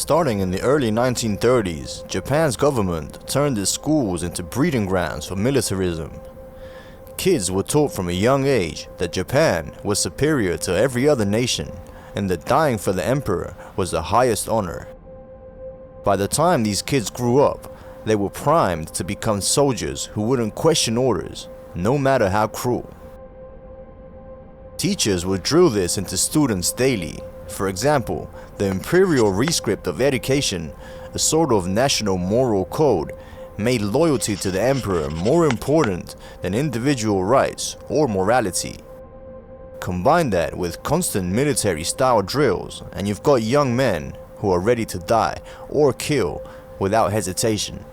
Starting in the early 1930s, Japan's government turned its schools into breeding grounds for militarism. Kids were taught from a young age that Japan was superior to every other nation and that dying for the emperor was the highest honor. By the time these kids grew up, they were primed to become soldiers who wouldn't question orders, no matter how cruel. Teachers would drill this into students daily. For example, the imperial rescript of education, a sort of national moral code, made loyalty to the emperor more important than individual rights or morality. Combine that with constant military-style drills, and you've got young men who are ready to die or kill without hesitation.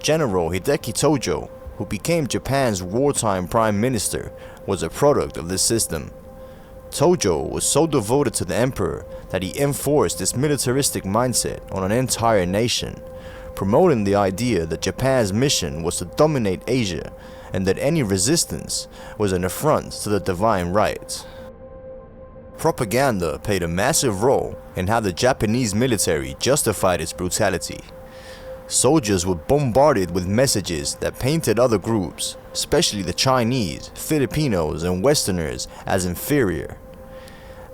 General Hideki Tojo, who became Japan's wartime prime minister, was a product of this system. Tojo was so devoted to the emperor that he enforced this militaristic mindset on an entire nation, promoting the idea that Japan's mission was to dominate Asia and that any resistance was an affront to the divine right. Propaganda played a massive role in how the Japanese military justified its brutality. Soldiers were bombarded with messages that painted other groups, especially the Chinese, Filipinos, and Westerners, as inferior.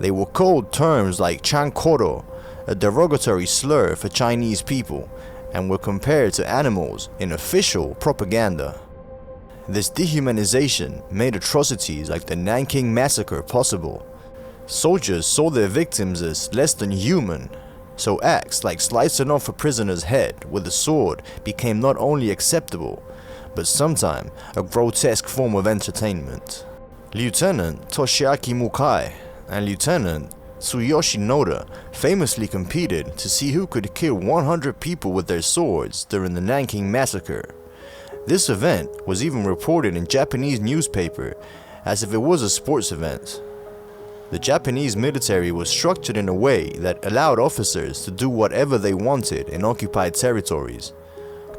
They were called terms like chankoro, a derogatory slur for Chinese people, and were compared to animals in official propaganda. This dehumanization made atrocities like the Nanking Massacre possible. Soldiers saw their victims as less than human, so acts like slicing off a prisoner's head with a sword became not only acceptable, but sometimes a grotesque form of entertainment. Lieutenant Toshiaki Mukai and Lieutenant Tsuyoshi Noda famously competed to see who could kill 100 people with their swords during the Nanking Massacre. This event was even reported in Japanese newspaper as if it was a sports event. The Japanese military was structured in a way that allowed officers to do whatever they wanted in occupied territories.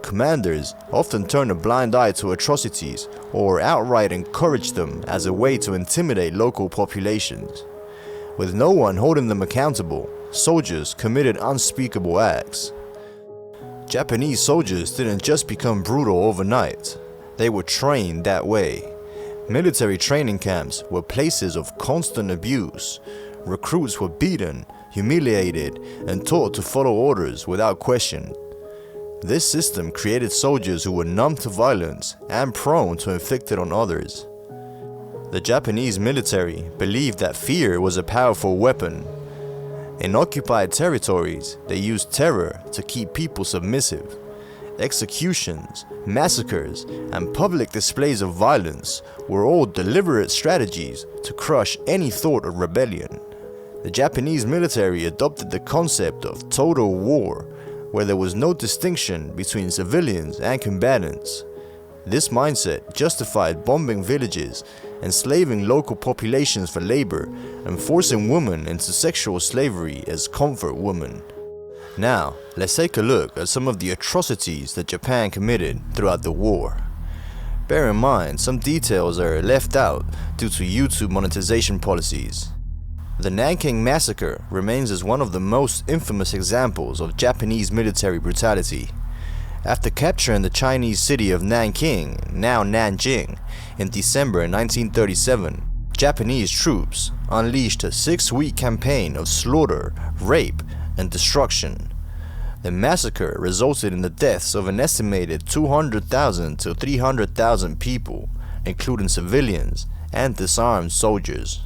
Commanders often turned a blind eye to atrocities or outright encouraged them as a way to intimidate local populations. With no one holding them accountable, soldiers committed unspeakable acts. Japanese soldiers didn't just become brutal overnight, they were trained that way. Military training camps were places of constant abuse. Recruits were beaten, humiliated, and taught to follow orders without question. This system created soldiers who were numb to violence and prone to inflict it on others. The Japanese military believed that fear was a powerful weapon. In occupied territories, they used terror to keep people submissive. Executions, massacres, and public displays of violence were all deliberate strategies to crush any thought of rebellion. The Japanese military adopted the concept of total war, where there was no distinction between civilians and combatants. This mindset justified bombing villages, enslaving local populations for labor, and forcing women into sexual slavery as comfort women. Now, let's take a look at some of the atrocities that Japan committed throughout the war. Bear in mind, some details are left out due to YouTube monetization policies. The Nanking Massacre remains as one of the most infamous examples of Japanese military brutality. After capturing the Chinese city of Nanking, now Nanjing, in December 1937, Japanese troops unleashed a 6-week campaign of slaughter, rape, and destruction. The massacre resulted in the deaths of an estimated 200,000 to 300,000 people, including civilians and disarmed soldiers.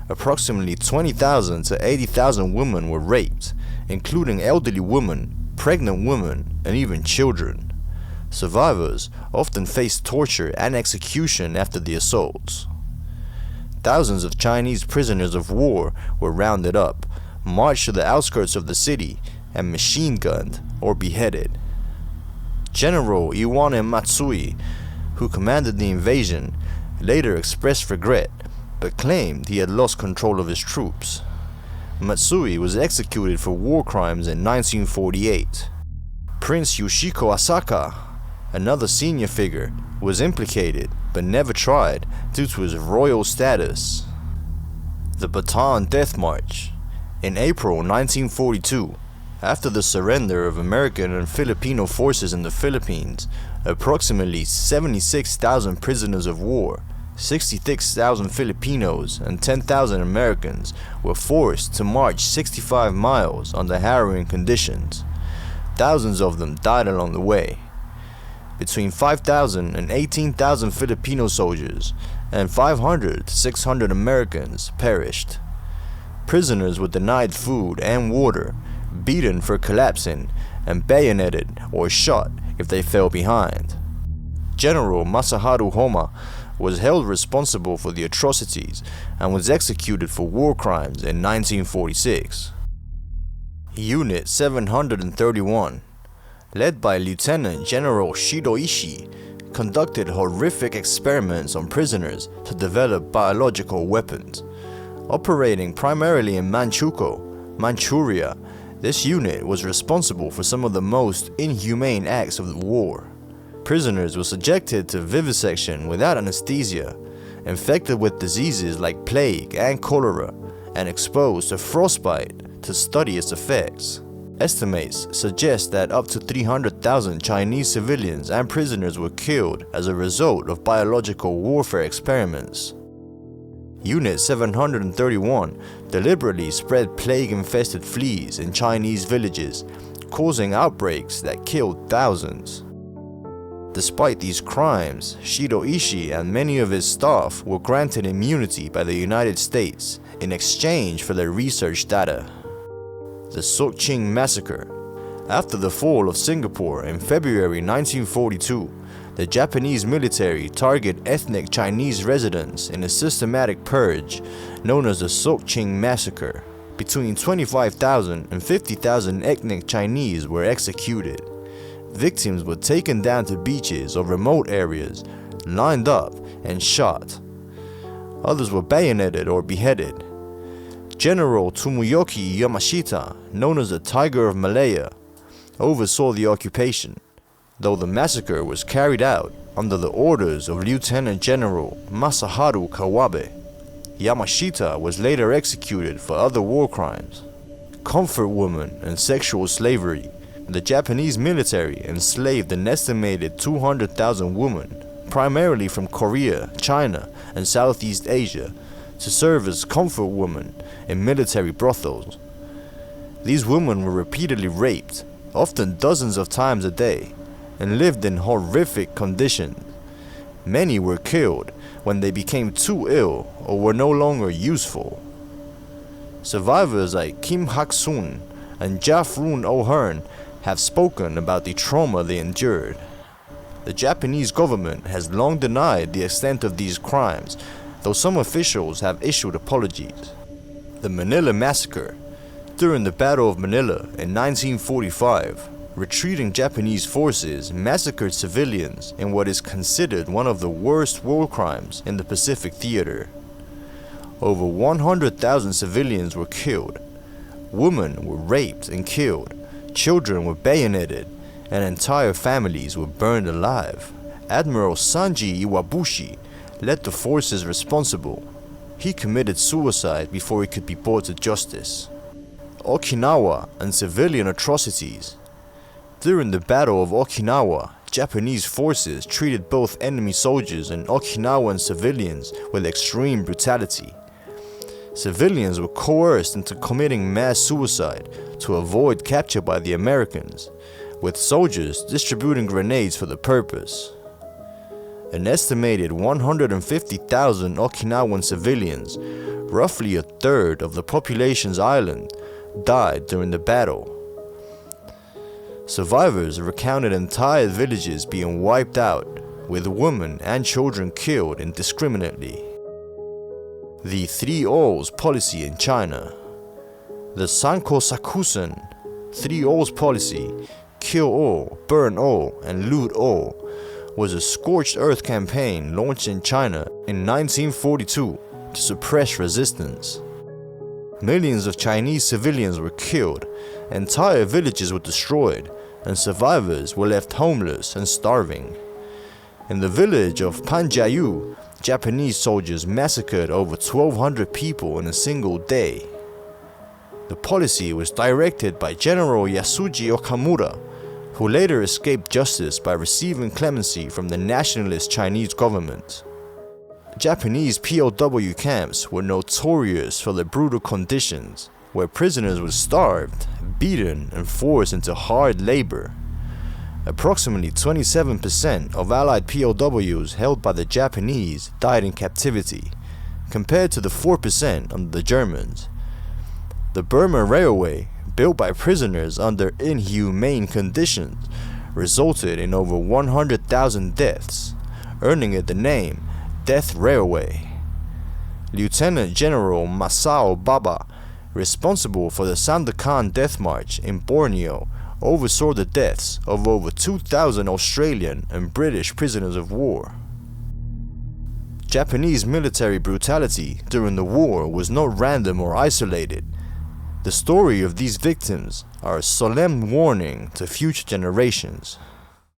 Approximately 20,000 to 80,000 women were raped, including elderly women, pregnant women, and even children. Survivors often faced torture and execution after the assaults. Thousands of Chinese prisoners of war were rounded up, marched to the outskirts of the city, and machine-gunned or beheaded. General Iwane Matsui, who commanded the invasion, later expressed regret, but claimed he had lost control of his troops. Matsui was executed for war crimes in 1948. Prince Yoshiko Asaka, another senior figure, was implicated but never tried due to his royal status. The Baton Death March. In April 1942, After the surrender of American and Filipino forces in the Philippines, approximately 76,000 prisoners of war, 66,000 Filipinos and 10,000 Americans were forced to march 65 miles under harrowing conditions. Thousands of them died along the way. Between 5,000 and 18,000 Filipino soldiers and 500 to 600 Americans perished. Prisoners were denied food and water, beaten for collapsing, and bayoneted or shot if they fell behind. General Masaharu Homa was held responsible for the atrocities and was executed for war crimes in 1946. Unit 731, led by Lieutenant General Shidoishi, conducted horrific experiments on prisoners to develop biological weapons. Operating primarily in Manchuria, this unit was responsible for some of the most inhumane acts of the war. Prisoners were subjected to vivisection without anesthesia, infected with diseases like plague and cholera, and exposed to frostbite to study its effects. Estimates suggest that up to 300,000 Chinese civilians and prisoners were killed as a result of biological warfare experiments. Unit 731 deliberately spread plague-infested fleas in Chinese villages, causing outbreaks that killed thousands. Despite these crimes, Shidoishi and many of his staff were granted immunity by the United States in exchange for their research data. The Suqing Massacre. After the fall of Singapore in February 1942, the Japanese military targeted ethnic Chinese residents in a systematic purge known as the Suqing Massacre. Between 25,000 and 50,000 ethnic Chinese were executed. Victims were taken down to beaches or remote areas, lined up, and shot. Others were bayoneted or beheaded. General Tomoyoki Yamashita, known as the Tiger of Malaya, oversaw the occupation, though the massacre was carried out under the orders of Lieutenant General Masaharu Kawabe. Yamashita was later executed for other war crimes. Comfort women and sexual slavery. The Japanese military enslaved an estimated 200,000 women, primarily from Korea, China, and Southeast Asia, to serve as comfort women in military brothels. These women were repeatedly raped, often dozens of times a day, and lived in horrific conditions. Many were killed when they became too ill or were no longer useful. Survivors like Kim Hak-sun and Jafrun O'Hearn have spoken about the trauma they endured. The Japanese government has long denied the extent of these crimes, though some officials have issued apologies. The Manila Massacre. During the Battle of Manila in 1945, retreating Japanese forces massacred civilians in what is considered one of the worst war crimes in the Pacific Theater. Over 100,000 civilians were killed. Women were raped and killed. Children were bayoneted, and entire families were burned alive. Admiral Sanji Iwabushi led the forces responsible. He committed suicide before he could be brought to justice. Okinawa and civilian atrocities. During the Battle of Okinawa, Japanese forces treated both enemy soldiers and Okinawan civilians with extreme brutality. Civilians were coerced into committing mass suicide to avoid capture by the Americans, with soldiers distributing grenades for the purpose. An estimated 150,000 Okinawan civilians, roughly a third of the population's island, died during the battle. Survivors recounted entire villages being wiped out, with women and children killed indiscriminately. The Three Alls policy in China. The Sanko-sakusen Three Alls policy, kill all, burn all, and loot all, was a scorched earth campaign launched in China in 1942 to suppress resistance. Millions of Chinese civilians were killed, entire villages were destroyed, and survivors were left homeless and starving. In the village of Panjiayu, Japanese soldiers massacred over 1,200 people in a single day. The policy was directed by General Yasuji Okamura, who later escaped justice by receiving clemency from the nationalist Chinese government. Japanese POW camps were notorious for their brutal conditions, where prisoners were starved, beaten, and forced into hard labor. Approximately 27% of Allied POWs held by the Japanese died in captivity, compared to the 4% under the Germans. The Burma Railway, built by prisoners under inhumane conditions, resulted in over 100,000 deaths, earning it the name Death Railway. Lieutenant General Masao Baba, responsible for the Sandakan Death March in Borneo, oversaw the deaths of over 2,000 Australian and British prisoners of war. Japanese military brutality during the war was not random or isolated. The story of these victims are a solemn warning to future generations.